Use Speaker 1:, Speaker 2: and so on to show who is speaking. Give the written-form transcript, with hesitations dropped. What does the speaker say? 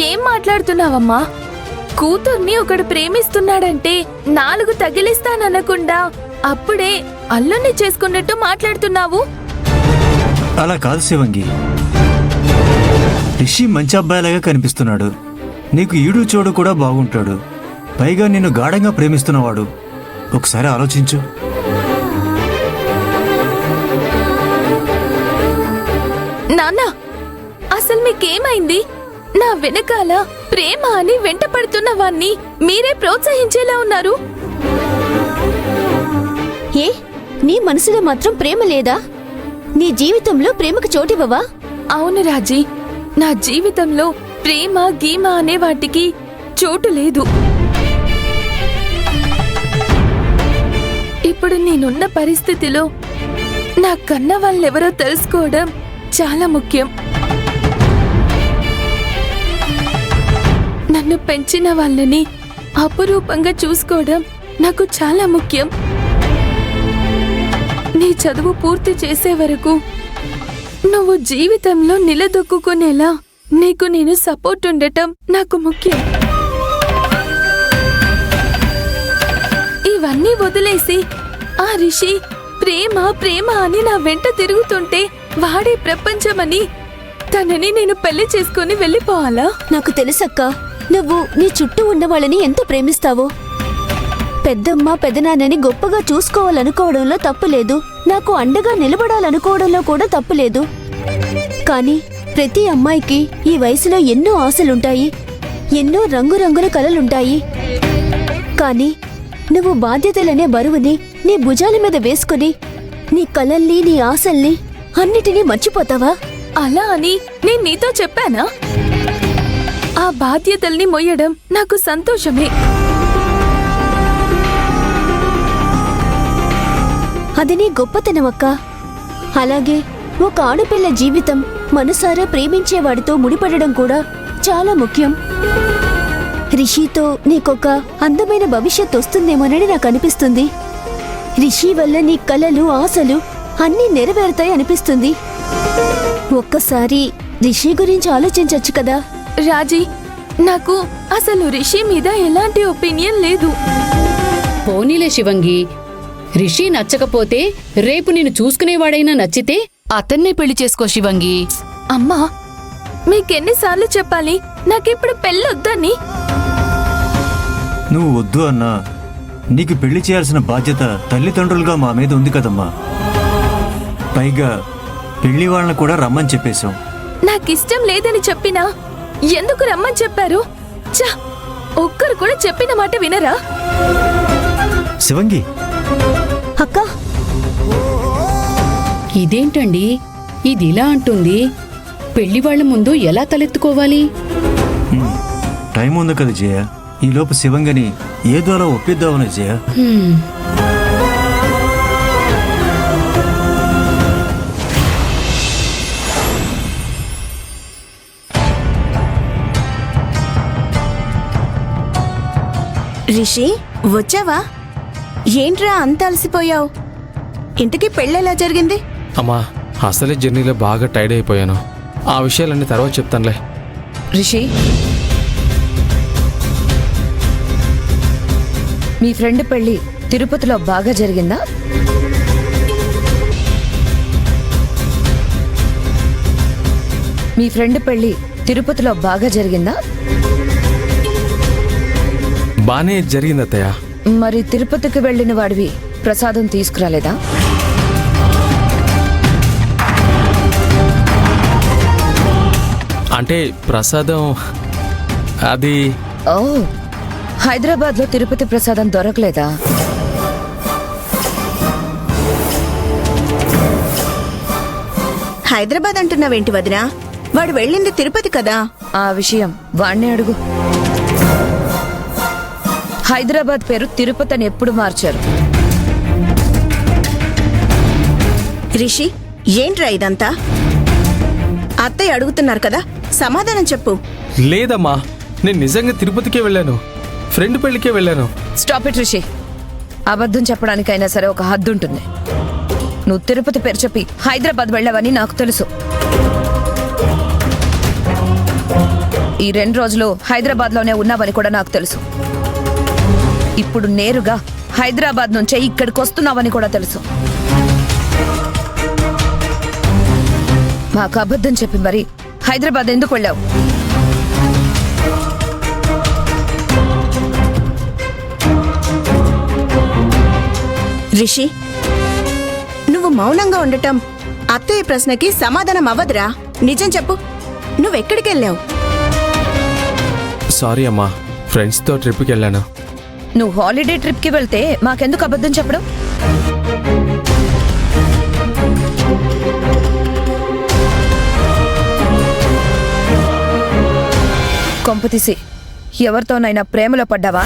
Speaker 1: ఏం మాట్లాడుతున్నావమ్మా? కూతుర్ని ఒకడు ప్రేమిస్తున్నాడంటే 4 తగిలిస్తాననకుండా అప్పుడే అల్లుణ్ణి చేసుకున్నట్టు మాట్లాడుతున్నావు.
Speaker 2: అలా కాదు శివంగి. రిషి మంచి అబ్బాయిలాగా కనిపిస్తున్నాడు. నీకు ఈడు చోడు కూడా బాగుంటాడు. పైగా నిన్ను గాఢంగా ప్రేమిస్తున్నవాడు. ఒకసారి ఆలోచించు.
Speaker 1: నాన్న, అసలు మీకేమైంది? నా వెనకాల ప్రేమ అని వెంట పడుతున్న వాణ్ణి మీరే ప్రోత్సహించేలా ఉన్నారు.
Speaker 3: ఏ నీ మనసులో మాత్రం ప్రేమ లేదా? నీ జీవితంలో ప్రేమకు చోటివ్వవా?
Speaker 1: అవును రాజీ, నా జీవితంలో ప్రేమ గీమ అనే వాటికి చోటు లేదు. ఇప్పుడు నేనున్న పరిస్థితిలో నా కన్న వాళ్ళెవరో తెలుసుకోవడం చాలా ముఖ్యం. నన్ను పెంచిన వాళ్ళని అపురూపంగా చూసుకోవడం నాకు చాలా ముఖ్యం. నీ చదువు పూర్తి చేసే వరకు నువ్వు జీవితంలో నిలదొక్కునేలా నీకు నేను సపోర్ట్ ఉండటం నాకు ముఖ్యం. ఇవన్నీ వదిలేసి ఆ రిషి ప్రేమ ప్రేమ అని నా వెంట తిరుగుతుంటే వాడే ప్రపంచమని తనని నేను పెళ్లి చేసుకుని వెళ్ళిపోవాలా?
Speaker 3: నాకు తెలుసక్క, నువ్వు నీ చుట్టూ ఉన్న వాళ్ళని ఎంత ప్రేమిస్తావో. పెద్దమ్మ పెదనాన్నని గొప్పగా చూసుకోవాలనుకోవడంలో తప్పులేదు. నాకు అండగా నిలబడాలనుకోవడంలో కూడా తప్పులేదు. కానీ ప్రతి అమ్మాయికి ఈ వయసులో ఎన్నో ఆశలుంటాయి, ఎన్నో రంగురంగుల కలలుంటాయి. కానీ నువ్వు బాధ్యతలనే బరువుని నీ భుజాల మీద వేసుకుని నీ కలల్ని నీ ఆశల్ని అన్నిటినీ మర్చిపోతావా?
Speaker 1: అలా అని నేను నీతో చెప్పానా? ఆ బాధ్యతల్ని మొయ్యడం నాకు సంతోషమే.
Speaker 3: అది నీ గొప్పతనమక్క. అలాగే ఒక ఆడపిల్ల జీవితం మనసారా ప్రేమించేవాడితో ముడిపడడం కూడా చాలా ముఖ్యం. రిషితో నీకొక అందమైన భవిష్యత్ వస్తుందేమోనని నాకు అనిపిస్తుంది. రిషి వల్ల నీ కలలు ఆశలు అన్నీ నెరవేరుతాయి అనిపిస్తుంది. ఒక్కసారి రిషి గురించి ఆలోచించొచ్చు కదా.
Speaker 1: రాజీ, నాకు అసలు రిషి మీద ఎలాంటి ఒపీనియన్ లేదు.
Speaker 4: పోనీలే శివంగి, రిషి నచ్చకపోతే రేపు నిన్ను చూసుకునేవాడైనా నచ్చితే అతన్నే పెళ్లి చేసుకో శివంగి.
Speaker 1: అమ్మా, మీకెన్నిసార్లు చెప్పాలి నాకిప్పుడు పెళ్ళొద్దని?
Speaker 2: నువ్వు వద్దు అన్నా నీకు పెళ్లి చేయాల్సిన బాధ్యత తల్లిదండ్రులుగా మా మీద ఉంది కదమ్మా. పైగా పెళ్లి వాళ్ళని కూడా రమ్మని చెప్పేశాం.
Speaker 1: నాకిష్టం లేదని చెప్పినా ఎందుకు రమ్మని చెప్పారు? చ, ఒక్కరు కూడా చెప్పిన మాట వినరా?
Speaker 2: శివంగి,
Speaker 3: అక్క,
Speaker 4: ఇదేంటండి ఇదిలా అంటుంది? పెళ్లి వాళ్ల ముందు ఎలా తలెత్తుకోవాలి?
Speaker 2: టైం ఉంది కదా జయ. ఈలోపు శివంగిని ఏదో అలా ఒప్పిద్దామని జయ.
Speaker 5: రిషి, వచ్చావా? ఏంట్రా అంత అలసిపోయావు? ఇంటికి పెళ్ళెలా జరిగింది?
Speaker 6: అమ్మా, అసలే జర్నీలో బాగా టైర్డ్ అయిపోయాను. ఆ విషయాలన్నీ తర్వాత చెప్తానులే.
Speaker 7: రిషి, మీ ఫ్రెండ్ పెళ్లి తిరుపతిలో బాగా జరిగిందా? మీ ఫ్రెండ్ పెళ్లి తిరుపతిలో బాగా జరిగిందా?
Speaker 6: బానే జరిగింది అత్తయ్య.
Speaker 7: మరి తిరుపతికి వెళ్ళిన వాడివి ప్రసాదం తీసుకురాలేదా?
Speaker 6: అంటే ప్రసాదం అది...
Speaker 7: ఓ, హైదరాబాద్లో తిరుపతి ప్రసాదం దొరకలేదా?
Speaker 5: హైదరాబాద్ అంటున్నావేంటి వదినా? వాడు వెళ్ళింది తిరుపతి కదా.
Speaker 7: ఆ విషయం వాణ్ణే అడుగు. హైదరాబాద్ పేరు తిరుపతి అని ఎప్పుడు మార్చారు?
Speaker 5: రిషి, ఏంట్రా ఇదంతా? అత్తయ్య అడుగుతున్నారు కదా, సమాధానం చెప్పు.
Speaker 6: లేదమ్మా, నేను నిజంగా తిరుపతికే వెళ్ళాను. ఫ్రెండ్ పెళ్లికే వెళ్ళాను.
Speaker 7: Stop it Rishi. అబద్ధం చెప్పడానికైనా సరే ఒక హద్దు ఉంటుంది. నువ్వు తిరుపతి పేరు చెప్పి హైదరాబాద్ వెళ్ళావని నాకు తెలుసు. ఈ 2 రోజులు హైదరాబాద్లోనే ఉన్నావని కూడా నాకు తెలుసు. ఇప్పుడు నేరుగా హైదరాబాద్ నుంచే ఇక్కడికి వస్తున్నావని కూడా తెలుసు. మాకు అబద్ధం చెప్పి మరి హైదరాబాద్ ఎందుకు వెళ్ళావు?
Speaker 5: రిషి, నువ్వు మౌనంగా ఉండటం అత్తయ్య ప్రశ్నకి సమాధానం అవ్వదురా. నిజం చెప్పు, నువ్వెక్కడికి వెళ్ళావు?
Speaker 6: సారీ అమ్మా, ఫ్రెండ్స్తో ట్రిప్కి వెళ్ళాను.
Speaker 7: నువ్వు హాలిడే ట్రిప్కి వెళ్తే మాకెందుకు అబద్ధం చెప్పడం? కొంపతీసి ఎవరితోనైనా ప్రేమలో పడ్డావా?